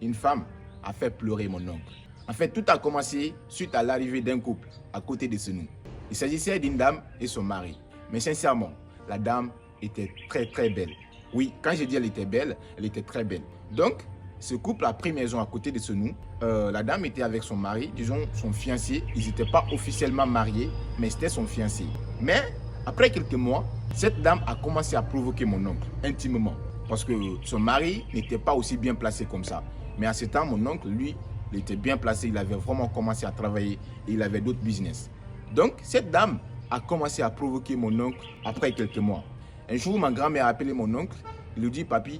une femme a fait pleurer mon oncle. En fait, tout a commencé suite à l'arrivée d'un couple à côté de chez nous. Il s'agissait d'une dame et son mari. Mais sincèrement, la dame était très belle. Oui, quand je dis elle était belle, elle était très belle. Donc, ce couple a pris maison à côté de chez nous. La dame était avec son mari, disons son fiancé. Ils n'étaient pas officiellement mariés, mais c'était son fiancé. Mais après quelques mois, cette dame a commencé à provoquer mon oncle intimement. Parce que son mari n'était pas aussi bien placé comme ça. Mais à ce temps, mon oncle, lui, il était bien placé. Il avait vraiment commencé à travailler et il avait d'autres business. Donc, cette dame a commencé à provoquer mon oncle après quelques mois. Un jour, ma grand-mère a appelé mon oncle. Il lui dit, papi,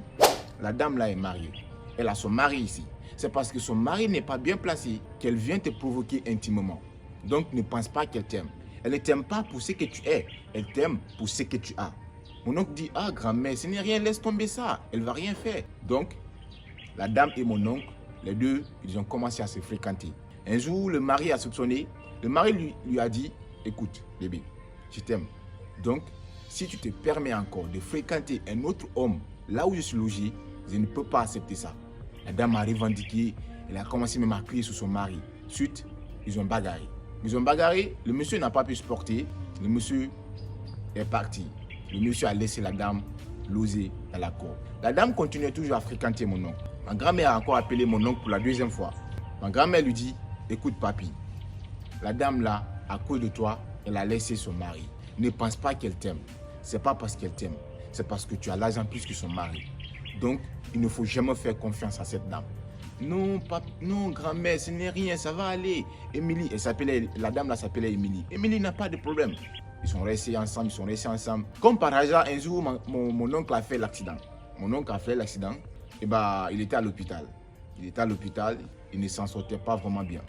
la dame là est mariée. Elle a son mari ici. C'est parce que son mari n'est pas bien placé qu'elle vient te provoquer intimement. Donc, ne pense pas qu'elle t'aime. Elle ne t'aime pas pour ce que tu es. Elle t'aime pour ce que tu as. Mon oncle dit, ah grand-mère, ce n'est rien, laisse tomber ça. Elle ne va rien faire. Donc, la dame et mon oncle, les deux, ils ont commencé à se fréquenter. Un jour, le mari a soupçonné. Le mari lui a dit, écoute, bébé, je t'aime. Donc, si tu te permets encore de fréquenter un autre homme là où je suis logé, je ne peux pas accepter ça. La dame a revendiqué, elle a commencé même à crier sur son mari. Suite, ils ont bagarré. Le monsieur n'a pas pu supporter, le monsieur est parti. Le monsieur a laissé la dame loger dans la cour. La dame continuait toujours à fréquenter mon oncle. Ma grand-mère a encore appelé mon oncle pour la deuxième fois. Ma grand-mère lui dit, écoute papi, la dame là, à cause de toi, elle a laissé son mari. Ne pense pas qu'elle t'aime. C'est pas parce qu'elle t'aime, c'est parce que tu as l'argent plus que son mari. Donc, il ne faut jamais faire confiance à cette dame. Non, non, grand-mère, ce n'est rien, ça va aller. Émilie, la dame là s'appelait Émilie. Émilie n'a pas de problème. Ils sont restés ensemble. Comme par hasard, un jour, mon oncle a fait l'accident. Et il était à l'hôpital. Il ne s'en sortait pas vraiment bien.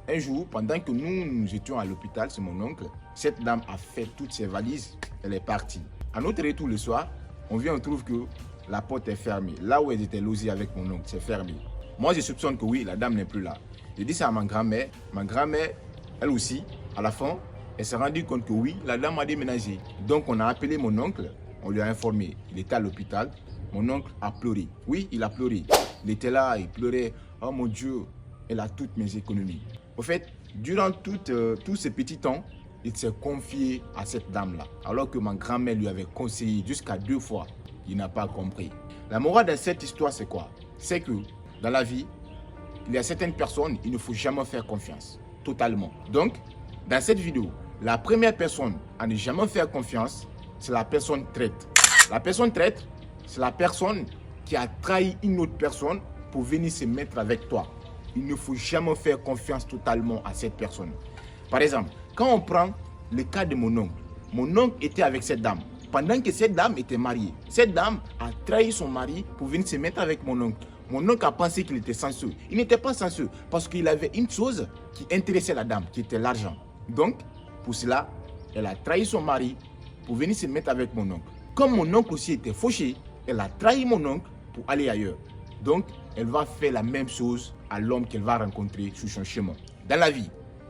Un jour, pendant que nous étions à l'hôpital, c'est mon oncle, cette dame a fait toutes ses valises, elle est partie. À notre retour le soir, on trouve que la porte est fermée. Là où elle était logée avec mon oncle, c'est fermé. Moi, je soupçonne que oui, la dame n'est plus là. J'ai dit ça à ma grand-mère. Ma grand-mère, elle aussi, à la fin, elle s'est rendue compte que oui, la dame a déménagé. Donc, on a appelé mon oncle, on lui a informé. Il était à l'hôpital. Mon oncle a pleuré. Oui, il a pleuré. Il était là, il pleurait. Oh mon Dieu, elle a toutes mes économies. Au fait, durant tout ce petit temps, il s'est confié à cette dame-là. Alors que ma grand-mère lui avait conseillé jusqu'à 2 fois. Il n'a pas compris. La morale de cette histoire, c'est quoi? C'est que dans la vie, il y a certaines personnes, il ne faut jamais faire confiance. Totalement. Donc, dans cette vidéo, la première personne à ne jamais faire confiance, c'est la personne traître. La personne traître, c'est la personne qui a trahi une autre personne pour venir se mettre avec toi. Il ne faut jamais faire confiance totalement à cette personne. Par exemple, quand on prend le cas de mon oncle était avec cette dame. Pendant que cette dame était mariée, cette dame a trahi son mari pour venir se mettre avec mon oncle. Mon oncle a pensé qu'il était censeux. Il n'était pas censeux parce qu'il avait une chose qui intéressait la dame, qui était l'argent. Donc, pour cela, elle a trahi son mari pour venir se mettre avec mon oncle. Comme mon oncle aussi était fauché, elle a trahi mon oncle pour aller ailleurs. Donc, elle va faire la même chose à l'homme qu'elle va rencontrer sur son chemin. Dans la vie,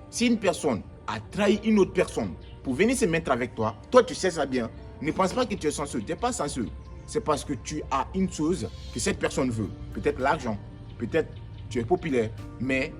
si une personne a trahi une autre personne pour venir se mettre avec toi, toi tu sais ça bien, ne pense pas que tu es censeux. Tu n'es pas censeux. C'est parce que tu as une chose que cette personne veut. Peut-être l'argent, peut-être tu es populaire, mais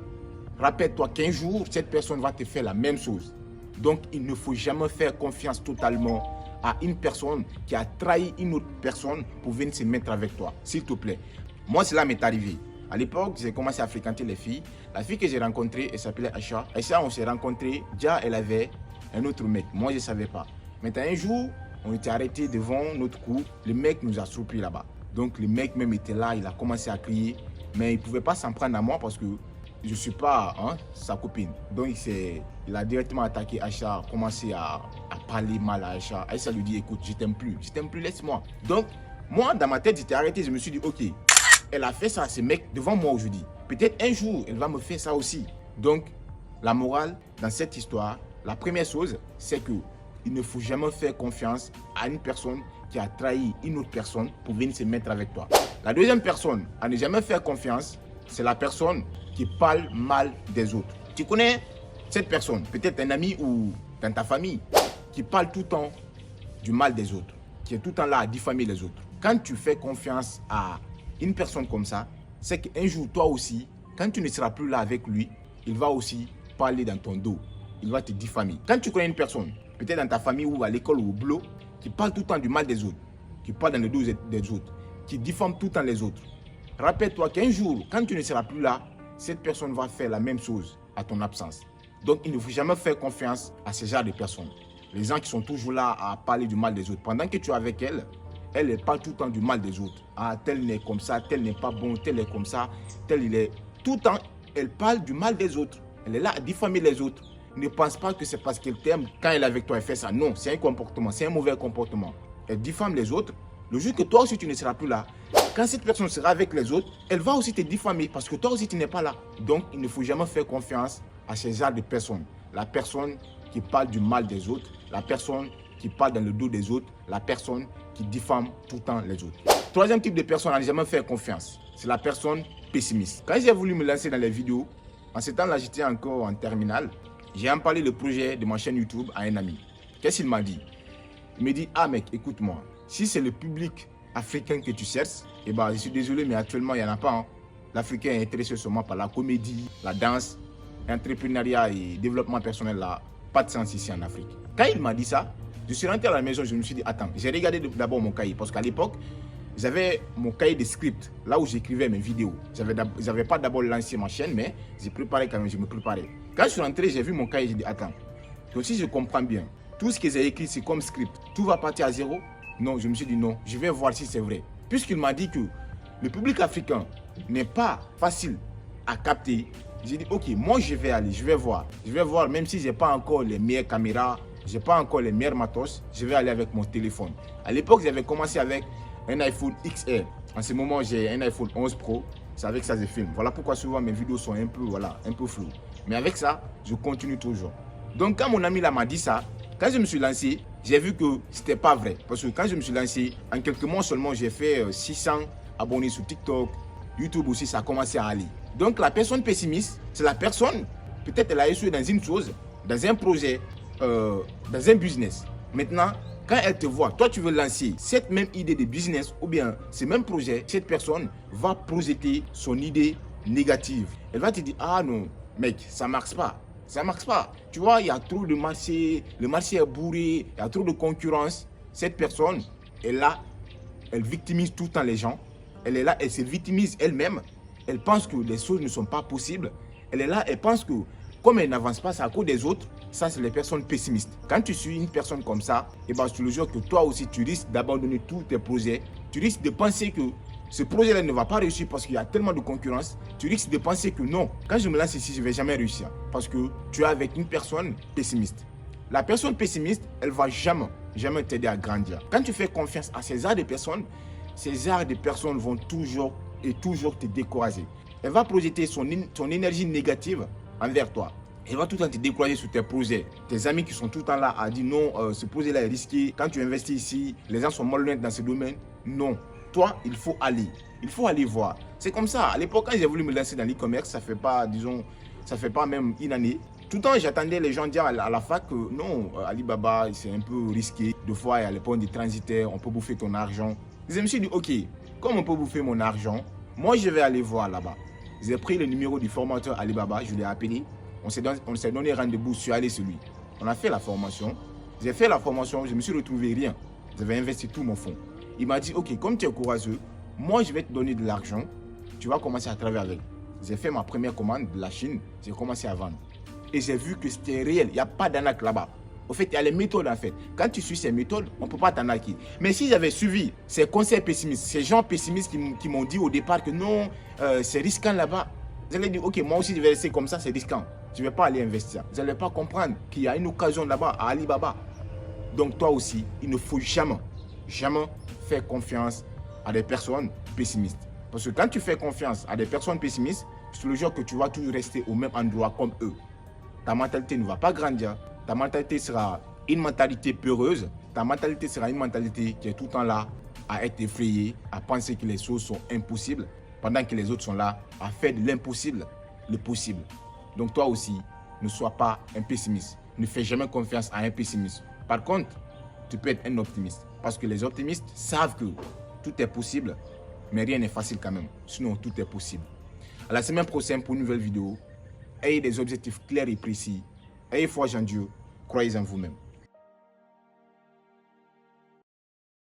rappelle-toi qu'un jour, cette personne va te faire la même chose. Donc, il ne faut jamais faire confiance totalement à une personne qui a trahi une autre personne pour venir se mettre avec toi. S'il te plaît. Moi, cela m'est arrivé. À l'époque, j'ai commencé à fréquenter les filles. La fille que j'ai rencontrée, elle s'appelait Aïcha. Aïcha, on s'est rencontrés. Déjà, elle avait un autre mec. Moi, je ne savais pas. Maintenant, un jour, on était arrêtés devant notre cour. Le mec nous a surpris là-bas. Donc, le mec même était là. Il a commencé à crier. Mais il ne pouvait pas s'en prendre à moi parce que je ne suis pas sa copine. Donc, il a directement attaqué Aïcha, commencé à parler mal à Aïcha. Aïcha lui dit, écoute, je t'aime plus, laisse-moi. Donc, moi, dans ma tête, j'étais arrêté. Je me suis dit, ok, elle a fait ça à ce mec devant moi aujourd'hui. Peut-être un jour, elle va me faire ça aussi. Donc, la morale dans cette histoire, la première chose, c'est que il ne faut jamais faire confiance à une personne qui a trahi une autre personne pour venir se mettre avec toi. La deuxième personne à ne jamais faire confiance, c'est la personne qui parle mal des autres. Tu connais cette personne, peut-être un ami ou dans ta famille, qui parle tout le temps du mal des autres, qui est tout le temps là à diffamer les autres. Quand tu fais confiance à une personne comme ça, c'est qu'un jour, toi aussi, quand tu ne seras plus là avec lui, il va aussi parler dans ton dos. Il va te diffamer. Quand tu connais une personne, peut-être dans ta famille ou à l'école ou au boulot, qui parle tout le temps du mal des autres, qui parle dans le dos des autres, qui diffame tout le temps les autres, rappelle-toi qu'un jour, quand tu ne seras plus là, cette personne va faire la même chose à ton absence. Donc, il ne faut jamais faire confiance à ce genre de personnes. Les gens qui sont toujours là à parler du mal des autres. Pendant que tu es avec elle, elle parle tout le temps du mal des autres. Ah, tel n'est comme ça, tel n'est pas bon, tel est comme ça, tel il est... Tout le temps, elle parle du mal des autres. Elle est là à diffamer les autres. Ne pense pas que c'est parce qu'elle t'aime, quand elle est avec toi, elle fait ça. Non, c'est un comportement, c'est un mauvais comportement. Elle diffame les autres. Le jour que toi aussi tu ne seras plus là, quand cette personne sera avec les autres, elle va aussi te diffamer parce que toi aussi tu n'es pas là. Donc, il ne faut jamais faire confiance à ce genre de personnes. La personne qui parle du mal des autres, la personne qui parle dans le dos des autres, la personne qui diffame tout le temps les autres. Troisième type de personne à ne jamais faire confiance, c'est la personne pessimiste. Quand j'ai voulu me lancer dans les vidéos, en ce temps-là, j'étais encore en terminale, j'ai en parlé le projet de ma chaîne YouTube à un ami. Qu'est-ce qu'il m'a dit? Il me dit, ah mec, écoute-moi, si c'est le public africain que tu cherches, eh ben, je suis désolé, mais actuellement, il n'y en a pas. Hein. L'Africain est intéressé seulement par la comédie, la danse, l'entrepreneuriat et développement personnel, là, pas de sens ici en Afrique. Quand il m'a dit ça, je suis rentré à la maison, je me suis dit, attends, j'ai regardé d'abord mon cahier, parce qu'à l'époque, j'avais mon cahier de script, là où j'écrivais mes vidéos. Je n'avais pas d'abord lancé ma chaîne, mais j'ai préparé quand même, je me préparais. Quand je suis rentré, j'ai vu mon cahier, j'ai dit, attends, donc si je comprends bien, tout ce que j'ai écrit, c'est comme script, tout va partir à zéro? Non, je me suis dit non, je vais voir si c'est vrai. Puisqu'il m'a dit que le public africain n'est pas facile à capter, j'ai dit, ok, moi je vais aller, je vais voir. Je vais voir, même si je n'ai pas encore les meilleures caméras, je n'ai pas encore les meilleurs matos, je vais aller avec mon téléphone. À l'époque, j'avais commencé avec un iPhone XR. En ce moment, j'ai un iPhone 11 Pro. C'est avec ça que je filme. Voilà pourquoi souvent mes vidéos sont un peu floues. Mais avec ça, je continue toujours. Donc quand mon ami là m'a dit ça, quand je me suis lancé, j'ai vu que c'était pas vrai. Parce que quand je me suis lancé, en quelques mois seulement, j'ai fait 600 abonnés sur TikTok. YouTube aussi, ça a commencé à aller. Donc la personne pessimiste, c'est la personne, peut-être elle a échoué dans une chose, dans un projet, dans un business. Maintenant, quand elle te voit, toi tu veux lancer cette même idée de business ou bien ce même projet, cette personne va projeter son idée négative. Elle va te dire, ah non, mec, ça ne marche pas. Ça ne marche pas. Tu vois, il y a trop de marché, le marché est bourré, il y a trop de concurrence. Cette personne est là, elle victimise tout le temps les gens. Elle est là, elle se victimise elle-même. Elle pense que les choses ne sont pas possibles. Elle est là, elle pense que comme elle n'avance pas, c'est à cause des autres. Ça, c'est les personnes pessimistes. Quand tu suis une personne comme ça, et ben, je te le jure que toi aussi, tu risques d'abandonner tous tes projets. Tu risques de penser que ce projet-là ne va pas réussir parce qu'il y a tellement de concurrence. Tu risques de penser que non, quand je me lance ici, je ne vais jamais réussir. Parce que tu es avec une personne pessimiste. La personne pessimiste, elle ne va jamais t'aider à grandir. Quand tu fais confiance à ces genres de personnes, ces genres de personnes vont toujours te décourager. Elle va projeter son énergie négative envers toi. Elle va tout le temps te décourager sur tes projets. Tes amis qui sont tout le temps là à dire non, ce projet-là est risqué. Quand tu investis ici, les gens sont malhonnêtes dans ce domaine. Non. Toi, il faut aller. Il faut aller voir. C'est comme ça. À l'époque, quand j'ai voulu me lancer dans l'e-commerce, ça fait pas, disons, ça fait pas même une année. Tout le temps, j'attendais les gens dire à la fac que non, Alibaba, c'est un peu risqué. Deux fois, il y a les points de transitaire, on peut bouffer ton argent. Je me suis dit, ok, comme on peut bouffer mon argent, moi, je vais aller voir là-bas. J'ai pris le numéro du formateur Alibaba, je l'ai appelé. On s'est donné rendez-vous, je suis allé sur lui. On a fait la formation. J'ai fait la formation, je me suis retrouvé rien. J'avais investi tout mon fonds. Il m'a dit, ok, comme tu es courageux, moi je vais te donner de l'argent. Tu vas commencer à travailler avec. J'ai fait ma première commande de la Chine. J'ai commencé à vendre. Et j'ai vu que c'était réel. Il n'y a pas d'arnaque là-bas. Au fait, il y a les méthodes en fait. Quand tu suis ces méthodes, on ne peut pas t'arnaquer. Mais si j'avais suivi ces conseils pessimistes, ces gens pessimistes qui m'ont dit au départ que non, c'est risquant là-bas, j'allais dire, ok, moi aussi je vais rester comme ça, c'est risquant. Je ne vais pas aller investir. Vous n'allez pas comprendre qu'il y a une occasion là-bas à Alibaba. Donc toi aussi, il ne faut jamais faire confiance à des personnes pessimistes. Parce que quand tu fais confiance à des personnes pessimistes, je te le jure que tu vas toujours rester au même endroit comme eux. Ta mentalité ne va pas grandir. Ta mentalité sera une mentalité peureuse. Ta mentalité sera une mentalité qui est tout le temps là à être effrayée, à penser que les choses sont impossibles, pendant que les autres sont là à faire de l'impossible le possible. Donc toi aussi, ne sois pas un pessimiste. Ne fais jamais confiance à un pessimiste. Par contre, tu peux être un optimiste. Parce que les optimistes savent que tout est possible Mais rien n'est facile quand même, sinon tout est possible. À la semaine prochaine pour une nouvelle vidéo. Ayez des objectifs clairs et précis. Ayez foi en Dieu. Croyez en vous-même.